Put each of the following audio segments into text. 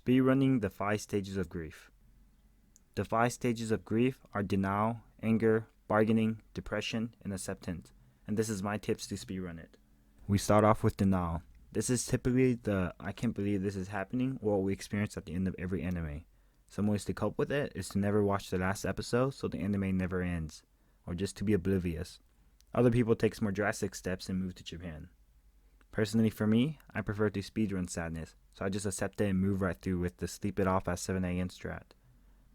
Speedrunning the 5 stages of grief. The 5 stages of grief are denial, anger, bargaining, depression, and acceptance. And this is my tips to speedrun it. We start off with denial. This is typically the I can't believe this is happening or what we experience at the end of every anime. Some ways to cope with it is to never watch the last episode so the anime never ends, or just to be oblivious. Other people take more drastic steps and move to Japan. Personally for me, I prefer to speedrun sadness, so I just accept it and move right through with the sleep it off at 7 a.m. strat.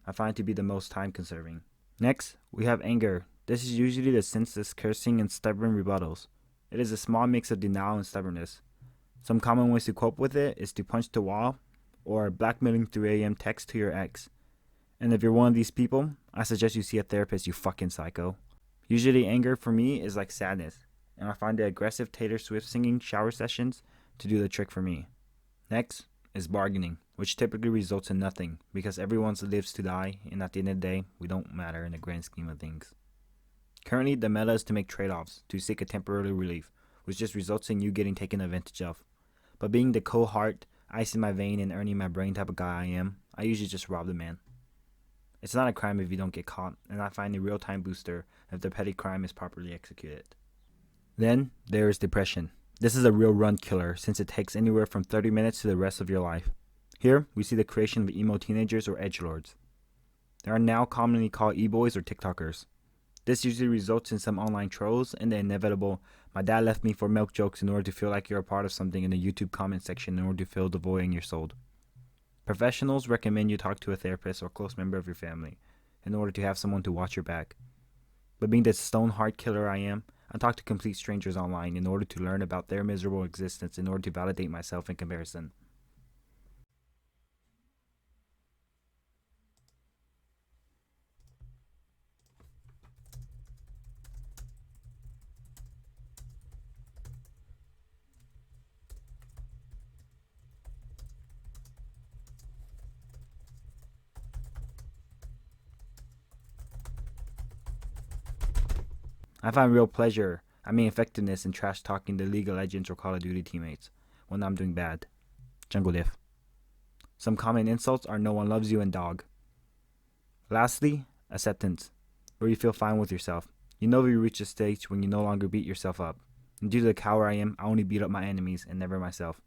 I find it to be the most time consuming. Next, we have anger. This is usually the senseless cursing and stubborn rebuttals. It is a small mix of denial and stubbornness. Some common ways to cope with it is to punch the wall or blackmailing 3 a.m. text to your ex. And if you're one of these people, I suggest you see a therapist, you fucking psycho. Usually anger for me is like sadness, and I find the aggressive Taylor Swift singing shower sessions to do the trick for me. Next is bargaining, which typically results in nothing because everyone lives to die, and at the end of the day, we don't matter in the grand scheme of things. Currently, the meta is to make trade-offs to seek a temporary relief, which just results in you getting taken advantage of. But being the cold heart, ice in my vein, and earning my brain type of guy I am, I usually just rob the man. It's not a crime if you don't get caught, and I find a real-time booster if the petty crime is properly executed. Then, there is depression. This is a real run killer since it takes anywhere from 30 minutes to the rest of your life. Here, we see the creation of emo teenagers or edgelords. They are now commonly called e-boys or TikTokers. This usually results in some online trolls and the inevitable, my dad left me for milk jokes in order to feel like you're a part of something in the YouTube comment section in order to fill the void in your soul. Professionals recommend you talk to a therapist or close member of your family in order to have someone to watch your back. But being the stone heart killer I am, I talk to complete strangers online in order to learn about their miserable existence in order to validate myself in comparison. I find real pleasure, effectiveness in trash talking the League of Legends or Call of Duty teammates when I'm doing bad. Jungle diff. Some common insults are no one loves you and dog. Lastly, acceptance, where you feel fine with yourself. You know you reach a stage when you no longer beat yourself up. And due to the coward I am, I only beat up my enemies and never myself.